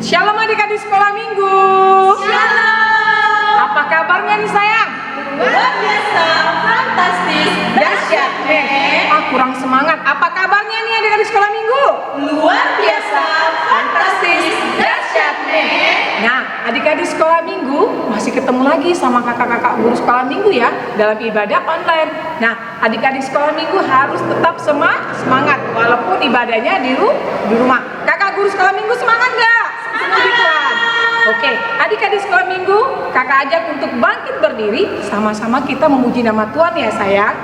Shalom adik-adik sekolah minggu. Shalom. Apa kabarnya nih sayang? Luar biasa, fantastis, dahsyat, Kurang semangat. Apa kabarnya nih adik-adik sekolah minggu? luar biasa, fantastis, dahsyat, Nah, adik-adik sekolah minggu masih ketemu lagi sama kakak-kakak guru sekolah minggu ya dalam ibadah online. Nah, adik-adik sekolah minggu harus tetap semangat walaupun ibadahnya di rumah. Kakak guru sekolah minggu semangat nggak? Puji Tuhan. Oke, adik-adik sekolah minggu, kakak ajak untuk bangkit berdiri, sama-sama kita memuji nama Tuhan ya sayang.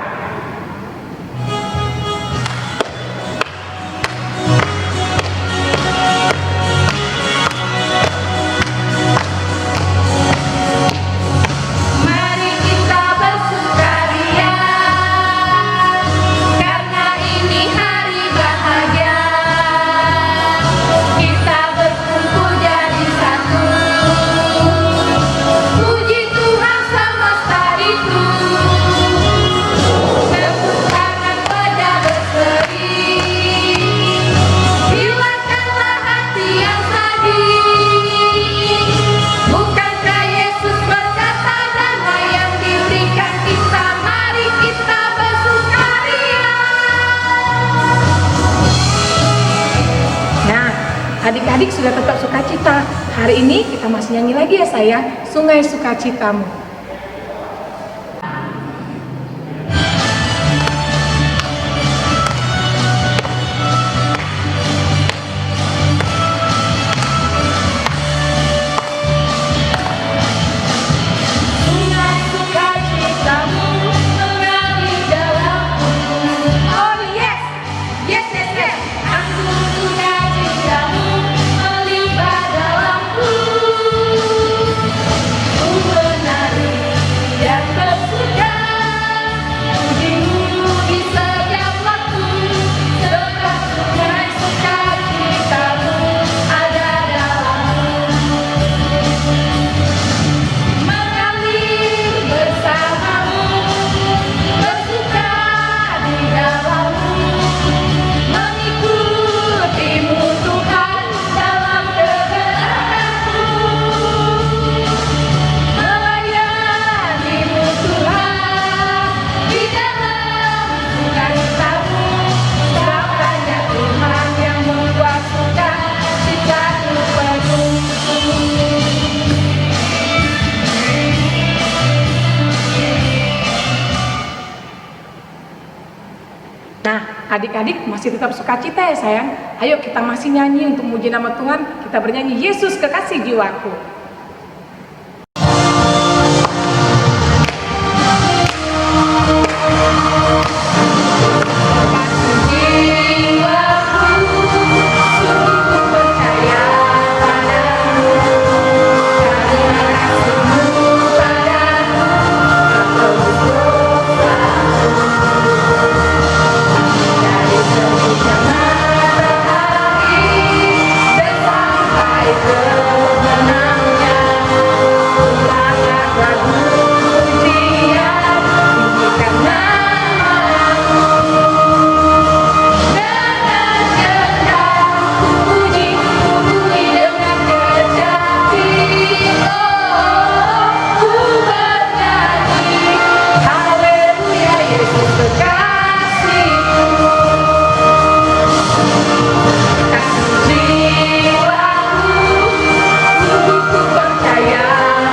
Mari kita bersukaria, karena ini hari bahagia. Kita berkumpul jadi satu, puji Tuhan semesta itu. Tepuk tangan pada berseri, hilangkanlah hati yang sedih. Bukankah Yesus berkata damai yang diberikan kita, mari kita bersukaria. Nah, adik-adik sudah tetap sukacita. Hari ini kita masih nyanyi lagi ya sayang, Sungai Sukacitamu. Sungai sukacitamu mengalir dalamku. Oh yes, yes, yes, yes. Anggur sukacitamu melimpah dalamku. Ku menari dan bersuka, pujimu di setiap waktu. Sebab sungai sukacitamu ada dalamku. Mengalir bersamamu, bersuka di dalammu, mengikutimu Tuhan dalam perjalananku, melayanimu Tuhan di dalam sukacitamu. Sabdanya Tuhan yang membuat sukacitaku penuh. Nah, adik-adik masih tetap sukacita ya sayang. Ayo kita masih nyanyi untuk memuji nama Tuhan. Kita bernyanyi Yesus kekasih jiwaku. Jiwaku sungguh percaya padamu, karena kasih-Mu padaku tebus dosaku. Dari terbitnya matahari dan sampai terbenamnya, ulangan lagu pujian, tinggikan nama-Mu. Dengan genggam ku puji dengan kecapi. Oh, ku bernyanyi, haleluya Yesus kekasihku. Kasih jiwaku, sungguh ku percaya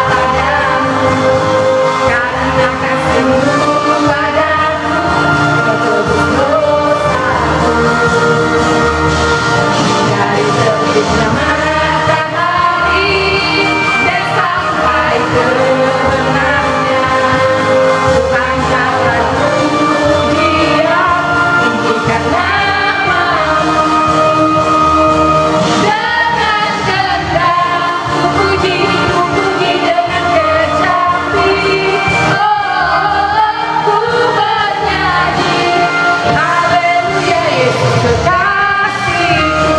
padamu, karena kasih-Mu padaku tebus dosaku. Dari terbitnya matahari dan sampai terbenamnya, panjang lagu pujian, tinggikan nama-Mu. Dengan genggam ku puji dengan kecapi. Oh, ku bernyanyi, haleluya Yesus kekasihku.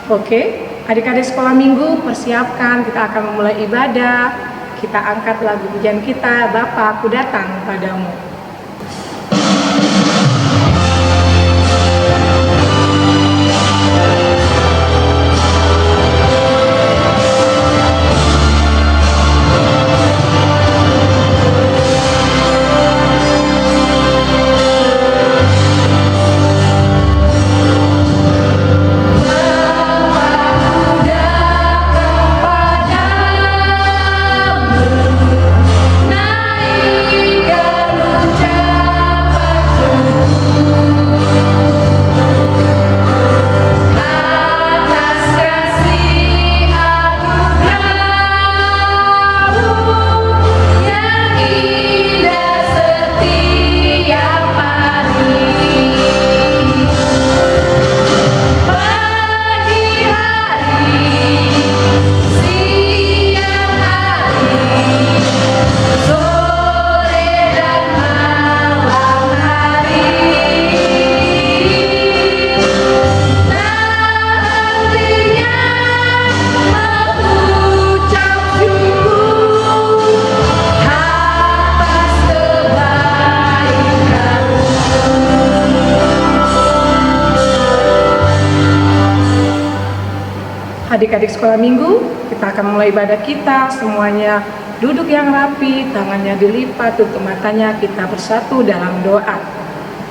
Oke, adik-adik sekolah minggu persiapkan, kita akan memulai ibadah. Kita angkat lagu pujian kita, Bapa aku datang padamu. Adik-adik sekolah minggu, kita akan mulai ibadah kita. Semuanya duduk yang rapi, tangannya dilipat, tutup matanya, kita bersatu dalam doa.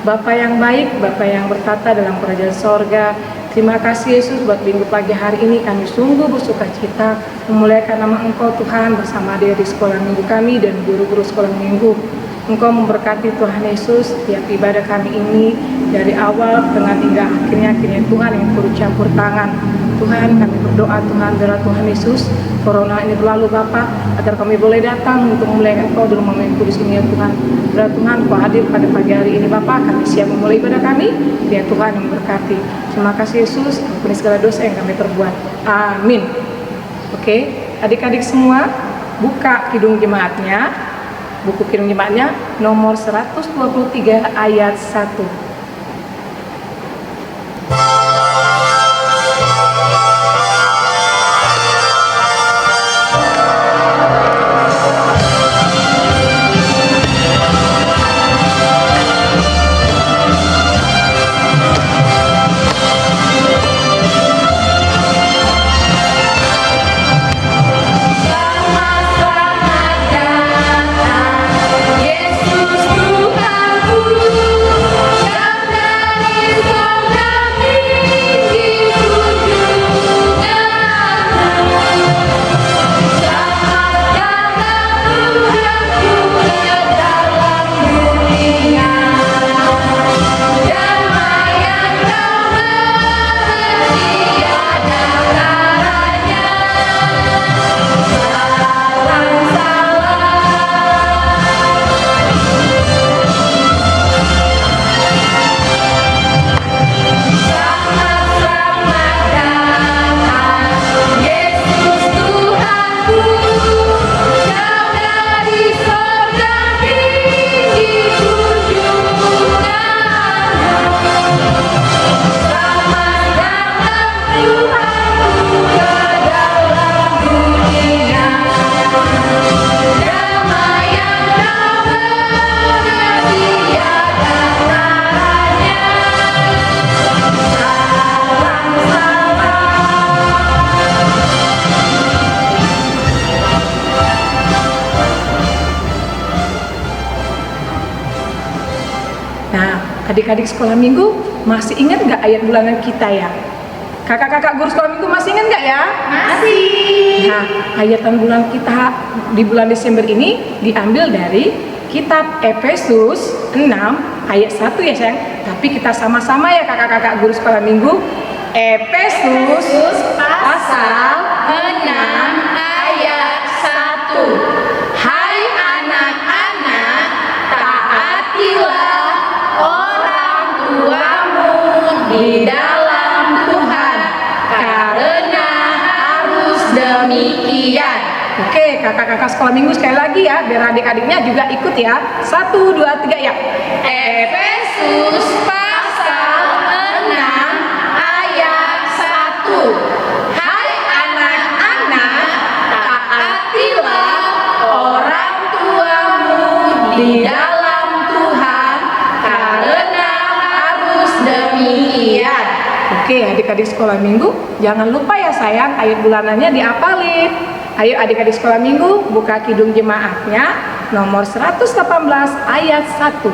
Bapa yang baik, Bapa yang bertata dalam kerajaan sorga, terima kasih Yesus buat minggu pagi hari ini. Kami sungguh bersuka cita memuliakan nama Engkau Tuhan bersama adik di sekolah minggu kami dan guru-guru sekolah minggu. Engkau memberkati Tuhan Yesus tiap ibadah kami ini dari awal tengah hingga akhirnya Tuhan yang turut campur tangan. Tuhan, kami berdoa Tuhan biarlah Tuhan Yesus corona ini berlalu Bapa, agar kami boleh datang untuk memuliakan Engkau di rumah yang kudus ini ya Tuhan. Biarlah Tuhan Kau hadir pada pagi hari ini Bapa, kami siap memulai ibadah kami, biar Tuhan yang memberkati. Terima kasih Yesus, ampuni segala dosa yang kami perbuat. Amin. Oke, adik-adik semua buka kidung jemaatnya. Buku kidung jemaatnya nomor 123 ayat 1. Yesus Tuhanku, yang dari Adik-adik sekolah minggu masih ingat nggak ayat bulanan kita ya? Kakak-kakak guru sekolah minggu masih ingat nggak ya? Masih. Nah, ayatan bulan kita di bulan Desember ini diambil dari kitab Efesus 6 ayat 1 ya sayang. Tapi kita sama-sama ya kakak-kakak guru sekolah minggu. Efesus pasal 6 ayat 1. Hai anak-anak, taatilah orang tuamu di dalam Tuhan, karena harus demikian. Oke, kakak-kakak sekolah minggu sekali lagi ya, biar adik-adiknya juga ikut ya. 1, 2, 3 ya. Efesus pasal 6 ayat 1. Hai anak-anak, taatilah orang tuamu di dalam Tuhan, karena harus demikian. Oke, adik-adik sekolah minggu, jangan lupa ya sayang, ayat bulanannya diapalin. Ayo adik-adik sekolah minggu, buka kidung jemaatnya nomor 118 ayat 1.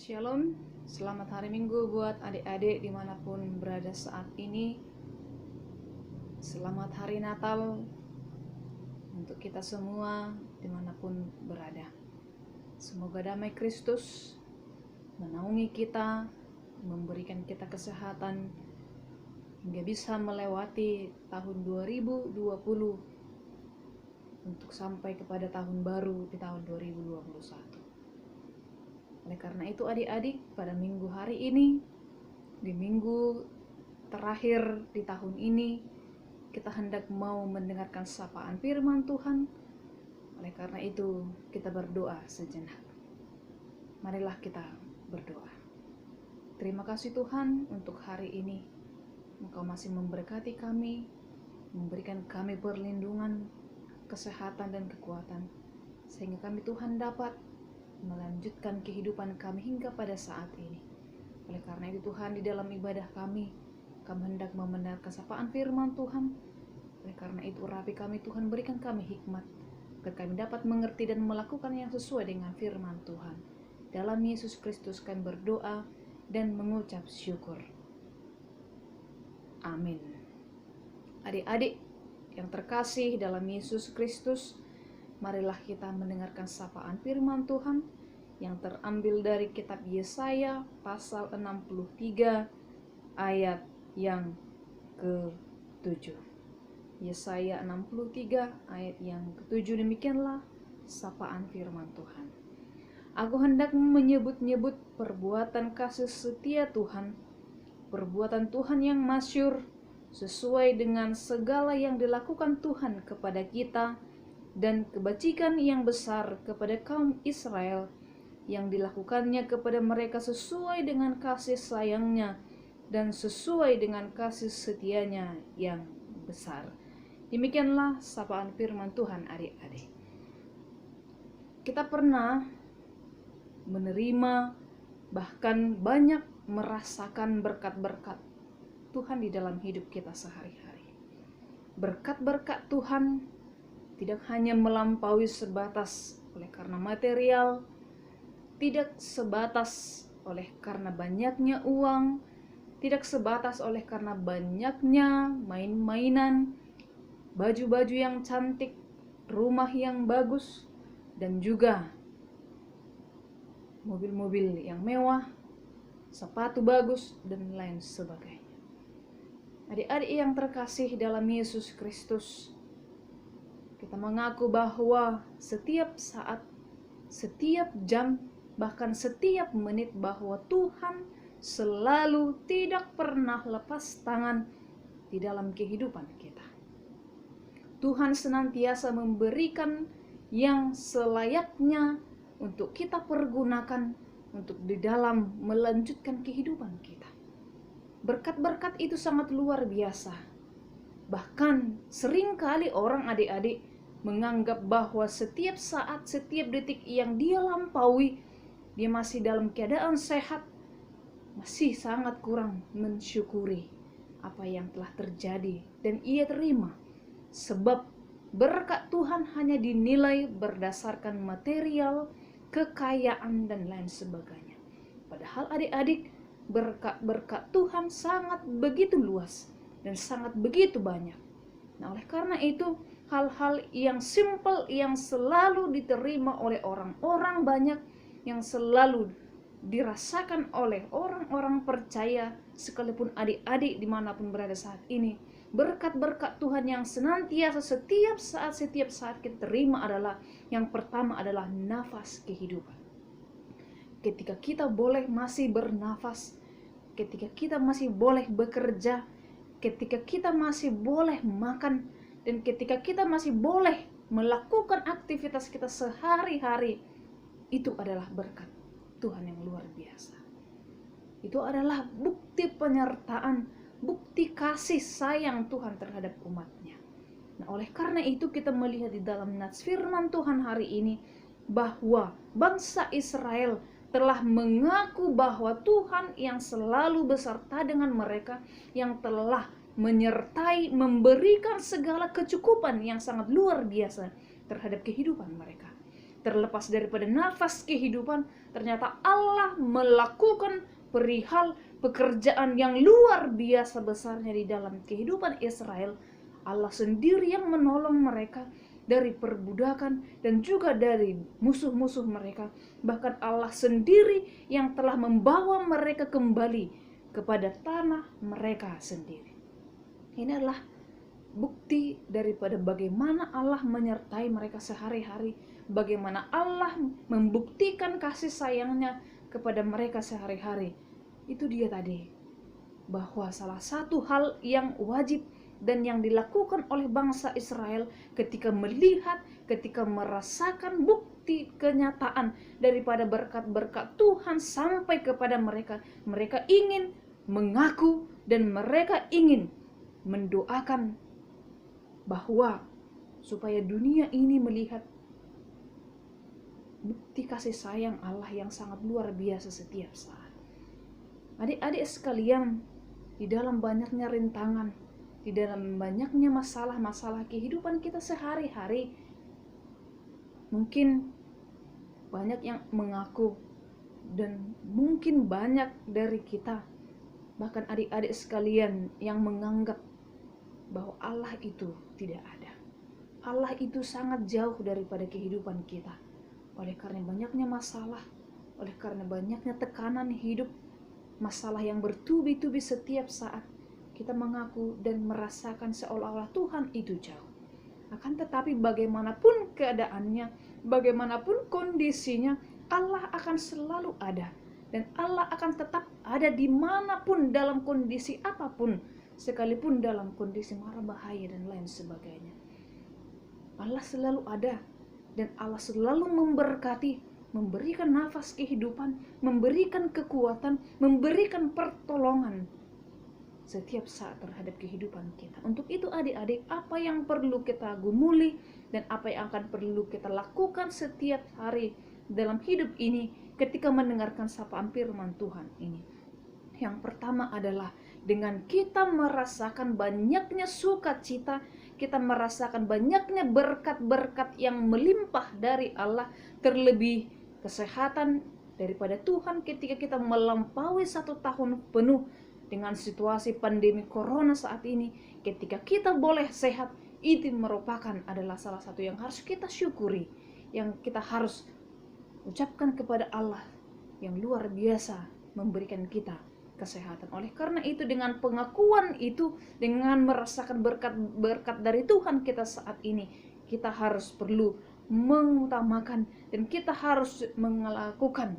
Shalom, selamat hari Minggu buat adik-adik dimanapun berada saat ini. Selamat hari Natal untuk kita semua dimanapun berada. Semoga damai Kristus menaungi kita, memberikan kita kesehatan hingga bisa melewati tahun 2020 untuk sampai kepada tahun baru di tahun 2021. Oleh karena itu adik-adik, pada minggu hari ini, di minggu terakhir di tahun ini, kita hendak mau mendengarkan sapaan firman Tuhan. Oleh karena itu, kita berdoa sejenak. Marilah kita berdoa. Terima kasih Tuhan untuk hari ini. Engkau masih memberkati kami, memberikan kami perlindungan, kesehatan dan kekuatan, sehingga kami Tuhan dapat melanjutkan kehidupan kami hingga pada saat ini. Oleh karena itu Tuhan, di dalam ibadah kami hendak membenarkan sapaan firman Tuhan. Oleh karena itu urapi kami Tuhan, berikan kami hikmat agar kami dapat mengerti dan melakukan yang sesuai dengan firman Tuhan. Dalam Yesus Kristus kami berdoa dan mengucap syukur. Amin. Adik-adik yang terkasih dalam Yesus Kristus, marilah kita mendengarkan sapaan firman Tuhan yang terambil dari kitab Yesaya pasal 63 ayat yang ke-7. Yesaya 63 ayat yang ke-7, demikianlah sapaan firman Tuhan. Aku hendak menyebut-nyebut perbuatan kasih setia Tuhan, perbuatan Tuhan yang masyhur, sesuai dengan segala yang dilakukan Tuhan kepada kita, dan kebajikan yang besar kepada kaum Israel yang dilakukannya kepada mereka sesuai dengan kasih sayangnya dan sesuai dengan kasih setianya yang besar. Demikianlah sapaan firman Tuhan adik-adik. Kita pernah menerima, bahkan banyak merasakan berkat-berkat Tuhan di dalam hidup kita sehari-hari. Berkat-berkat Tuhan tidak hanya melampaui sebatas oleh karena material, tidak sebatas oleh karena banyaknya uang, tidak sebatas oleh karena banyaknya main-mainan, baju-baju yang cantik, rumah yang bagus, dan juga mobil-mobil yang mewah, sepatu bagus, dan lain sebagainya. Adik-adik yang terkasih dalam Yesus Kristus, kita mengaku bahwa setiap saat, setiap jam, bahkan setiap menit bahwa Tuhan selalu tidak pernah lepas tangan di dalam kehidupan kita. Tuhan senantiasa memberikan yang selayaknya untuk kita pergunakan untuk di dalam melanjutkan kehidupan kita. Berkat-berkat itu sangat luar biasa. Bahkan seringkali orang adik-adik menganggap bahwa setiap saat, setiap detik yang dia lampaui, dia masih dalam keadaan sehat, masih sangat kurang mensyukuri apa yang telah terjadi dan ia terima. Sebab berkat Tuhan hanya dinilai berdasarkan material, kekayaan, dan lain sebagainya. Padahal adik-adik, berkat-berkat Tuhan sangat begitu luas dan sangat begitu banyak. Nah, oleh karena itu, hal-hal yang simple yang selalu diterima oleh orang-orang banyak, yang selalu dirasakan oleh orang-orang percaya, sekalipun adik-adik dimanapun berada saat ini, berkat-berkat Tuhan yang senantiasa setiap saat kita terima adalah, yang pertama adalah nafas kehidupan. Ketika kita boleh masih bernafas, ketika kita masih boleh bekerja, ketika kita masih boleh makan, dan ketika kita masih boleh melakukan aktivitas kita sehari-hari, itu adalah berkat Tuhan yang luar biasa. Itu adalah bukti penyertaan, bukti kasih sayang Tuhan terhadap umatnya. Nah, oleh karena itu kita melihat di dalam nats firman Tuhan hari ini bahwa bangsa Israel telah mengaku bahwa Tuhan yang selalu beserta dengan mereka, yang telah menyertai, memberikan segala kecukupan yang sangat luar biasa terhadap kehidupan mereka. terlepas daripada nafas kehidupan, ternyata Allah melakukan perihal pekerjaan yang luar biasa besarnya di dalam kehidupan Israel. Allah sendiri yang menolong mereka dari perbudakan dan juga dari musuh-musuh mereka. Bahkan Allah sendiri yang telah membawa mereka kembali kepada tanah mereka sendiri. Ini adalah bukti daripada bagaimana Allah menyertai mereka sehari-hari, bagaimana Allah membuktikan kasih sayangnya kepada mereka sehari-hari. Itu dia tadi, bahwa salah satu hal yang wajib dan yang dilakukan oleh bangsa Israel ketika melihat, ketika merasakan bukti kenyataan daripada berkat-berkat Tuhan sampai kepada mereka, mereka ingin mengaku dan mereka ingin mendoakan bahwa supaya dunia ini melihat bukti kasih sayang Allah yang sangat luar biasa setiap saat. Adik-adik sekalian, di dalam banyaknya rintangan, di dalam banyaknya masalah-masalah kehidupan kita sehari-hari, mungkin banyak yang mengaku dan mungkin banyak dari kita, bahkan adik-adik sekalian, yang menganggap bahwa Allah itu tidak ada. Allah itu sangat jauh daripada kehidupan kita. Oleh karena banyaknya masalah, oleh karena banyaknya tekanan hidup, masalah yang bertubi-tubi setiap saat, kita mengaku dan merasakan seolah-olah Tuhan itu jauh. Akan tetapi bagaimanapun keadaannya, bagaimanapun kondisinya, Allah akan selalu ada. Dan Allah akan tetap ada dimanapun, dalam kondisi apapun, sekalipun dalam kondisi mara bahaya dan lain sebagainya. Allah selalu ada dan Allah selalu memberkati, memberikan nafas kehidupan, memberikan kekuatan, memberikan pertolongan setiap saat terhadap kehidupan kita. Untuk itu adik-adik, apa yang perlu kita gumuli dan apa yang akan perlu kita lakukan setiap hari dalam hidup ini ketika mendengarkan sapaan firman Tuhan ini? Yang pertama adalah dengan kita merasakan banyaknya sukacita, kita merasakan banyaknya berkat-berkat yang melimpah dari Allah, terlebih kesehatan daripada Tuhan ketika kita melampaui 1 tahun penuh dengan situasi pandemi corona saat ini. Ketika kita boleh sehat, itu merupakan adalah salah satu yang harus kita syukuri, yang kita harus ucapkan kepada Allah yang luar biasa memberikan kita kesehatan. Oleh karena itu, dengan pengakuan itu, dengan merasakan berkat-berkat dari Tuhan kita saat ini, kita harus perlu mengutamakan dan kita harus melakukan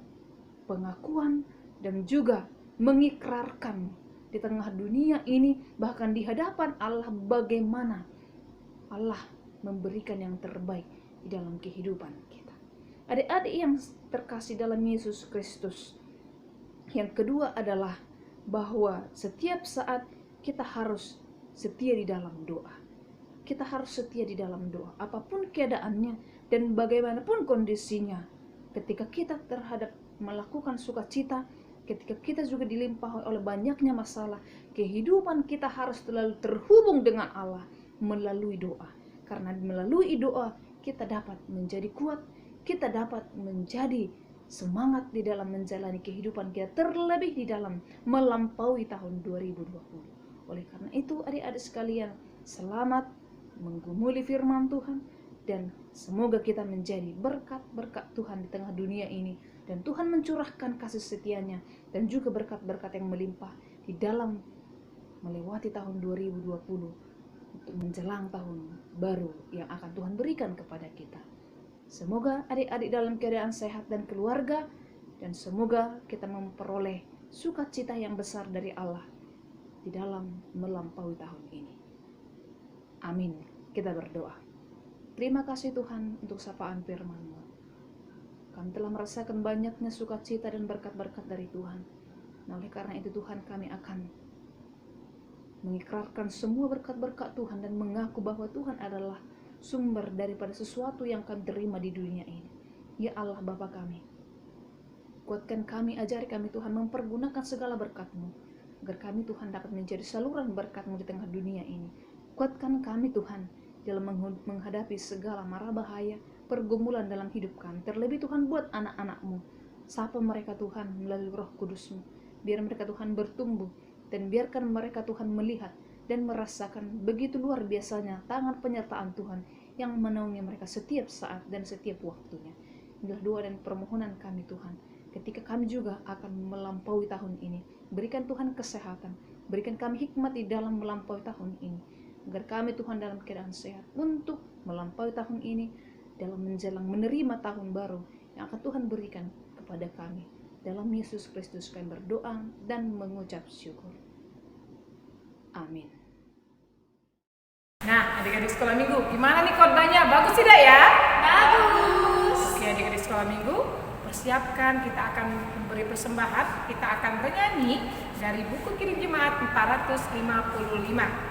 pengakuan dan juga mengikrarkan di tengah dunia ini, bahkan di hadapan Allah, bagaimana Allah memberikan yang terbaik di dalam kehidupan kita. Adik-adik yang terkasih dalam Yesus Kristus, yang kedua adalah bahwa setiap saat kita harus setia di dalam doa. Kita harus setia di dalam doa, apapun keadaannya dan bagaimanapun kondisinya. Ketika kita terhadap melakukan sukacita, ketika kita juga dilimpahi oleh banyaknya masalah, kehidupan kita harus selalu terhubung dengan Allah melalui doa. Karena melalui doa kita dapat menjadi kuat, kita dapat menjadi semangat di dalam menjalani kehidupan kita, terlebih di dalam melampaui tahun 2020. Oleh karena itu adik-adik sekalian, selamat menggumuli firman Tuhan dan semoga kita menjadi berkat-berkat Tuhan di tengah dunia ini, dan Tuhan mencurahkan kasih setianya dan juga berkat-berkat yang melimpah di dalam melewati tahun 2020 untuk menjelang tahun baru yang akan Tuhan berikan kepada kita. Semoga adik-adik dalam keadaan sehat dan keluarga, dan semoga kita memperoleh sukacita yang besar dari Allah di dalam melampaui tahun ini. Amin. Kita berdoa. Terima kasih Tuhan untuk sapaan firman-Mu. Kami telah merasakan banyaknya sukacita dan berkat-berkat dari Tuhan. Nah, oleh karena itu Tuhan, kami akan mengikrarkan semua berkat-berkat Tuhan dan mengaku bahwa Tuhan adalah sumber daripada sesuatu yang kami terima di dunia ini. Ya Allah Bapa kami, kuatkan kami, ajari kami Tuhan mempergunakan segala berkat-Mu, agar kami Tuhan dapat menjadi saluran berkat-Mu di tengah dunia ini. Kuatkan kami Tuhan dalam menghadapi segala mara bahaya, pergumulan dalam hidup kami. Terlebih Tuhan buat anak-anak-Mu, sapa mereka Tuhan melalui Roh Kudus-Mu. Biar mereka Tuhan bertumbuh, dan biarkan mereka Tuhan melihat dan merasakan begitu luar biasanya tangan penyertaan Tuhan yang menaungi mereka setiap saat dan setiap waktunya. Inilah doa dan permohonan kami Tuhan. Ketika kami juga akan melampaui tahun ini, berikan Tuhan kesehatan, berikan kami hikmat di dalam melampaui tahun ini, agar kami Tuhan dalam keadaan sehat untuk melampaui tahun ini, dalam menjelang menerima tahun baru yang akan Tuhan berikan kepada kami. Dalam Yesus Kristus kami berdoa dan mengucap syukur. Amin. Nah, adik-adik sekolah minggu, gimana nih khotbahnya? Bagus tidak ya? Bagus. Oke, adik-adik sekolah minggu, persiapkan, kita akan memberi persembahan, kita akan bernyanyi dari buku Kirim Jemaat 455.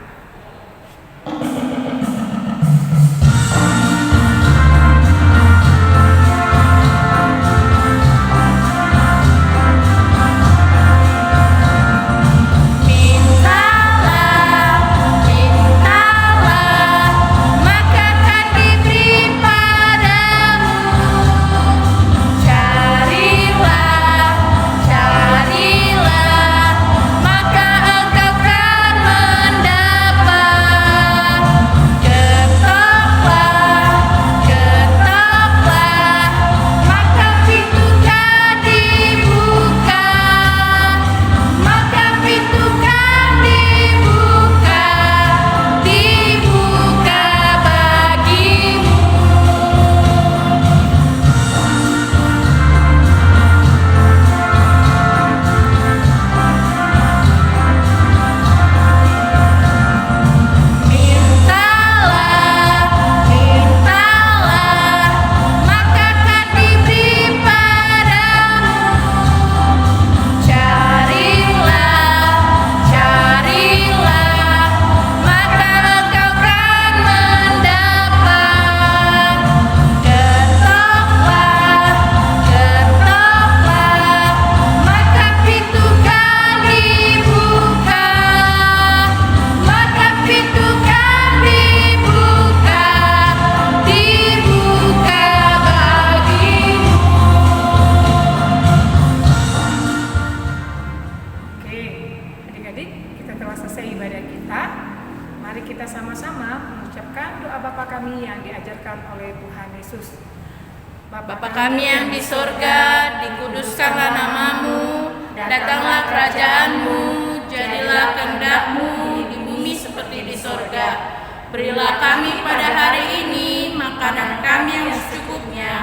Bapa kami yang di sorga, dikuduskanlah namamu, datanglah kerajaanmu, jadilah kehendak-Mu di bumi seperti di sorga. Berilah kami pada hari ini makanan kami yang secukupnya,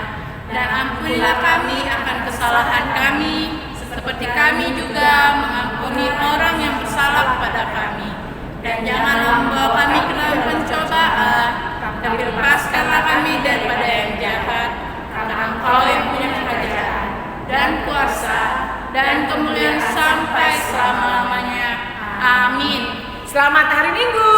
dan ampunilah kami akan kesalahan kami, seperti kami juga mengampuni orang yang bersalah kepada kami. Dan janganlah membawa kami ke dalam pencobaan, tapi lepaskanlah kami daripada yang jahat. Karena Engkau yang punya kerajaan dan kuasa dan kemuliaan sampai selama-lamanya. Amin. Selamat hari Minggu.